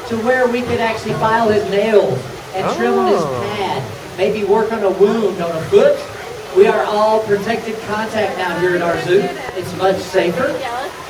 to where we could actually file his nails and trim on his pad, maybe work on a wound on a foot. We are all protected contact now here at our zoo. It's much safer.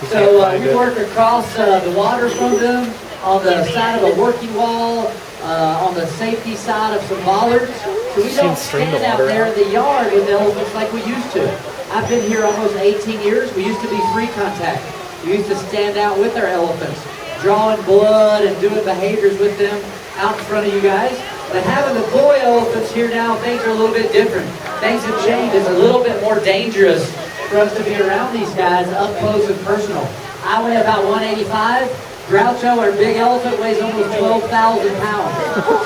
So we work across the water from them, on the side of a working wall, on the safety side of some bollards. So we don't stand out there in the yard with elephants like we used to. I've been here almost 18 years. We used to be free contact. We used to stand out with our elephants, drawing blood and doing behaviors with them out in front of you guys. But having the boy elephants here now, things are a little bit different. Things have changed. It's a little bit more dangerous for us to be around these guys up close and personal. I weigh about 185. Groucho, our big elephant, weighs almost 12,000 pounds.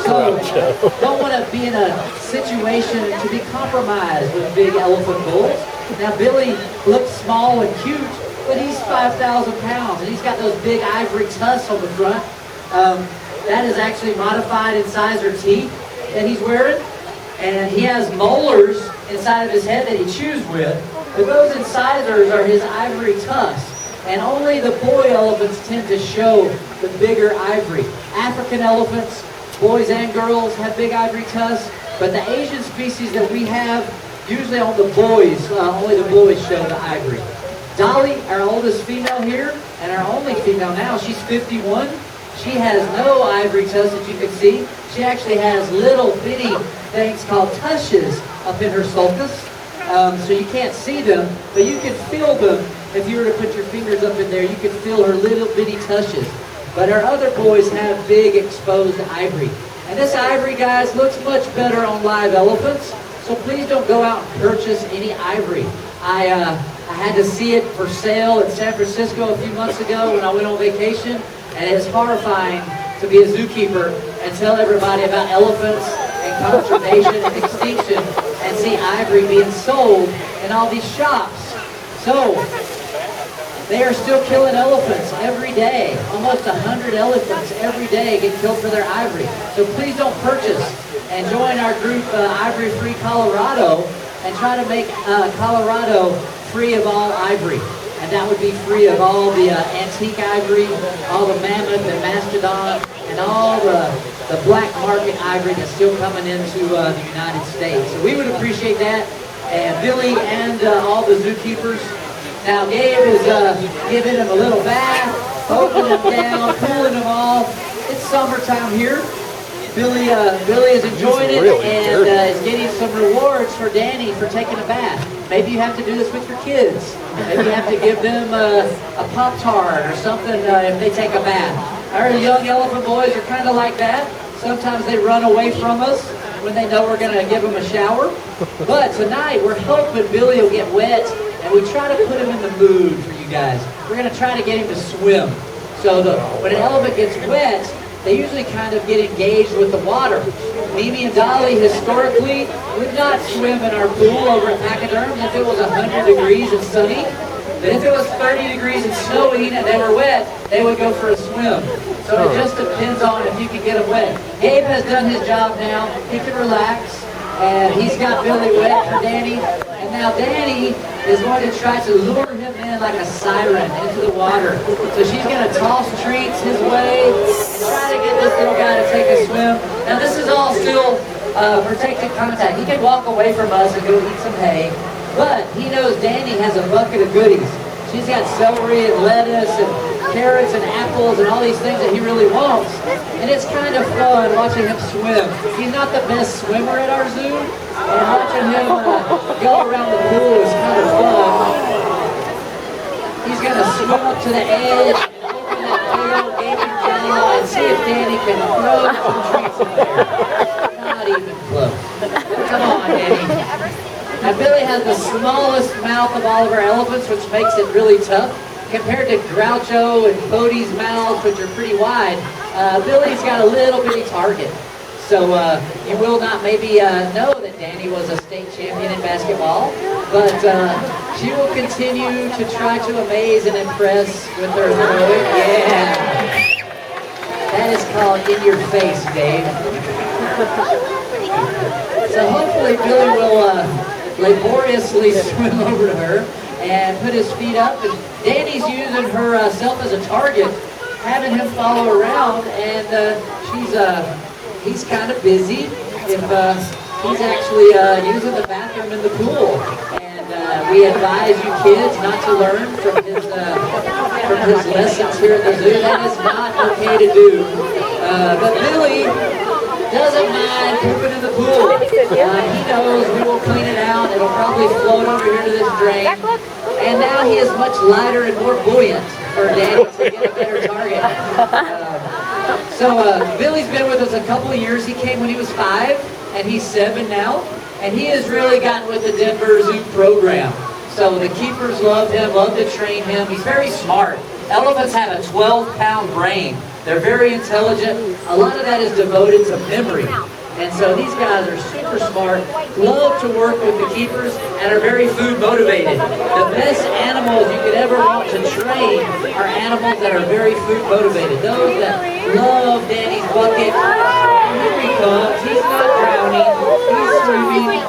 So don't want to be in a situation to be compromised with big elephant bulls. Now Billy looks small and cute, but he's 5,000 pounds, and he's got those big ivory tusks on the front. That is actually modified incisor teeth that he's wearing. And he has molars inside of his head that he chews with. But those incisors are his ivory tusks. And only the boy elephants tend to show the bigger ivory. African elephants, boys and girls, have big ivory tusks. But the Asian species that we have, usually on the boys, only the boys show the ivory. Dolly, our oldest female here, and our only female now, she's 51. She has no ivory tusks that you can see. She actually has little bitty things called tushes up in her sulcus. So you can't see them, but you can feel them. If you were to put your fingers up in there, you could feel her little bitty tushes. But our other boys have big exposed ivory. And this ivory, guys, looks much better on live elephants. So please don't go out and purchase any ivory. I had to see it for sale in San Francisco a few months ago when I went on vacation. And it's horrifying to be a zookeeper and tell everybody about elephants and conservation and extinction and see ivory being sold in all these shops. So, they are still killing elephants every day. Almost 100 elephants every day get killed for their ivory. So please don't purchase and join our group, Ivory Free Colorado, and try to make Colorado free of all ivory. And that would be free of all the antique ivory, all the mammoth and mastodon, and all the black market ivory that's still coming into the United States. So we would appreciate that. And Billy and all the zookeepers. Now Gabe is giving them a little bath, opening them down, cooling them off. It's summertime here. Billy is enjoying it and is getting some rewards for Danny for taking a bath. Maybe you have to do this with your kids. Maybe you have to give them a Pop-Tart or something if they take a bath. Our young elephant boys are kind of like that. Sometimes they run away from us when they know we're going to give them a shower. But tonight we're hoping Billy will get wet, and we try to put him in the mood for you guys. We're going to try to get him to swim. So when an elephant gets wet, they usually kind of get engaged with the water. Mimi and Dolly historically would not swim in our pool over at Pachyderm if it was 100 degrees and sunny. But if it was 30 degrees and snowing and they were wet, they would go for a swim. So it just depends on if you can get them wet. Gabe has done his job now. He can relax. And he's got Billy wet for Danny. And now Danny is going to try to lure him in like a siren into the water. So she's going to toss treats his way and try to get this little guy to take a swim. Now this is all still protected contact. He can walk away from us and go eat some hay. But he knows Danny has a bucket of goodies. She's got celery and lettuce and carrots and apples and all these things that he really wants. And it's kind of fun watching him swim. He's not the best swimmer at our zoo, and watching him go around the pool is kind of fun. He's going to swim up to the edge and open that tail, gaping jaw, and see if Danny can throw some treats in there. Not even close. Come on, Danny. Now Billy has the smallest mouth of all of our elephants, which makes it really tough. Compared to Groucho and Bodie's mouths, which are pretty wide, Billy's got a little bitty target. So you will not maybe know that Danny was a state champion in basketball, but she will continue to try to amaze and impress with her throwing. Yeah. That is called in your face, Dave. So hopefully Billy will laboriously swim over to her and put his feet up. And Danny's using herself as a target having him follow around, and he's kind of busy. If he's actually using the bathroom in the pool, and we advise you kids not to learn from his lessons here at the zoo. That is not okay to do. But Billy doesn't mind pooping in the pool. He knows we will clean it out. It'll probably float over here to this drain. And now he is much lighter and more buoyant for Danny to get a better target. So Billy's been with us a couple of years. He came when he was 5, and he's 7 now. And he has really gotten with the Denver Zoo program. So the keepers love him, love to train him. He's very smart. Elephants have a 12-pound brain. They're very intelligent. A lot of that is devoted to memory. And so these guys are super smart, love to work with the keepers, and are very food motivated. The best animals you could ever want to train are animals that are very food motivated. Those that love Danny's bucket. Here he comes. He's not drowning. He's swimming.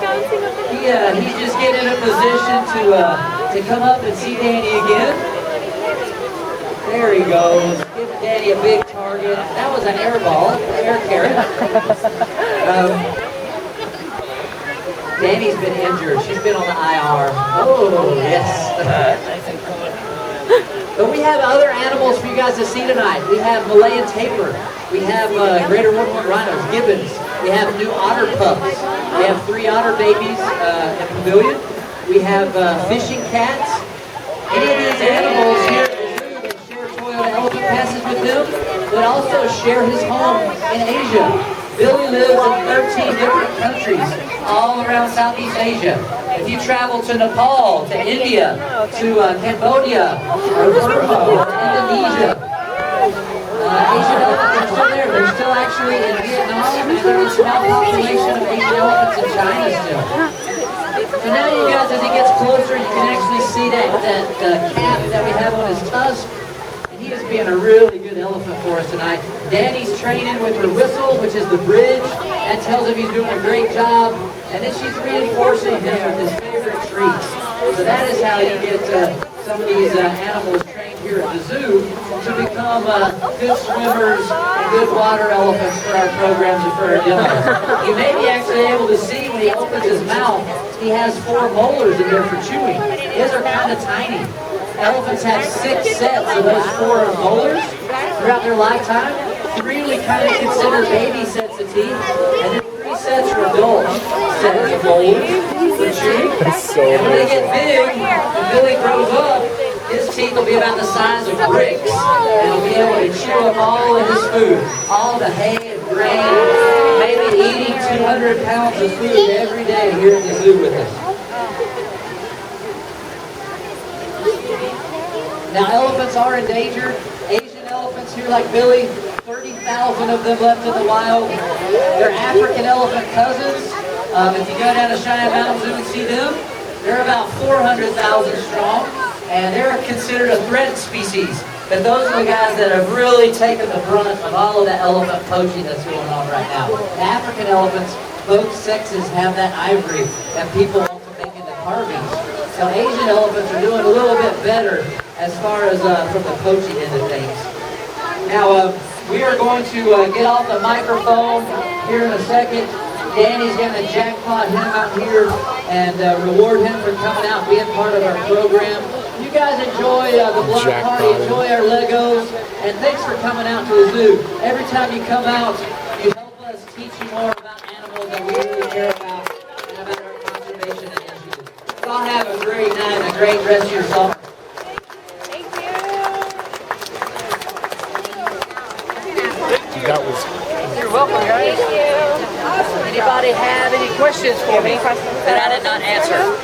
He's just getting in a position to come up and see Danny again. There he goes. Give Danny a big target. That was an air ball, air carrot. Danny's been injured. She's been on the IR. Oh, yes. But we have other animals for you guys to see tonight. We have Malayan tapir. We have greater woodland rhinos, gibbons. We have new otter pups. We have 3 otter babies in the pavilion. We have fishing cats. Any of these animals here elephant passes with him, but also share his home in Asia. Billy lives in 13 different countries all around Southeast Asia. If you travel to Nepal, to India, to Cambodia, or Burma, or Indonesia, Asian elephants are still there. They're still actually in Vietnam, and there's a small population of Asian elephants in China still. So now you guys, as he gets closer, you can actually see that cap that we have on his tusk. He is being a really good elephant for us tonight. Danny's training with her whistle, which is the bridge. That tells him he's doing a great job. And then she's reinforcing him with his favorite treats. So that is how you get some of these animals trained here at the zoo to become good swimmers and good water elephants for our programs and for our demos. You may be actually able to see when he opens his mouth, he has 4 molars in there for chewing. His are kind of tiny. Elephants have 6 sets of those 4 molars throughout their lifetime. 3 we kind of consider baby sets of teeth, and then 3 sets are adult sets of molars for chewing. And when they get big, when Billy grows up, his teeth will be about the size of bricks, and he'll be able to chew up all of his food, all the hay and grain, maybe eating 200 pounds of food every day here at the zoo with us. Now elephants are endangered. Asian elephants here like Billy, 30,000 of them left in the wild. They're African elephant cousins. If you go down to Cheyenne Mountain Zoo and see them, they're about 400,000 strong, and they're considered a threatened species. But those are the guys that have really taken the brunt of all of that elephant poaching that's going on right now. The African elephants, both sexes have that ivory that people want to make into carvings. So Asian elephants are doing a little bit better as far as from the poaching end of things. Now, we are going to get off the microphone here in a second. Danny's going to jackpot him out here and reward him for coming out, being part of our program. You guys enjoy the block party, enjoy our Legos, and thanks for coming out to the zoo. Every time you come out, you help us teach you more about animals that we really care about and about our conservation initiatives. So I'll have a great night and a great rest of your summer. That was. You're welcome, guys. Anybody have any questions for me that I did not answer?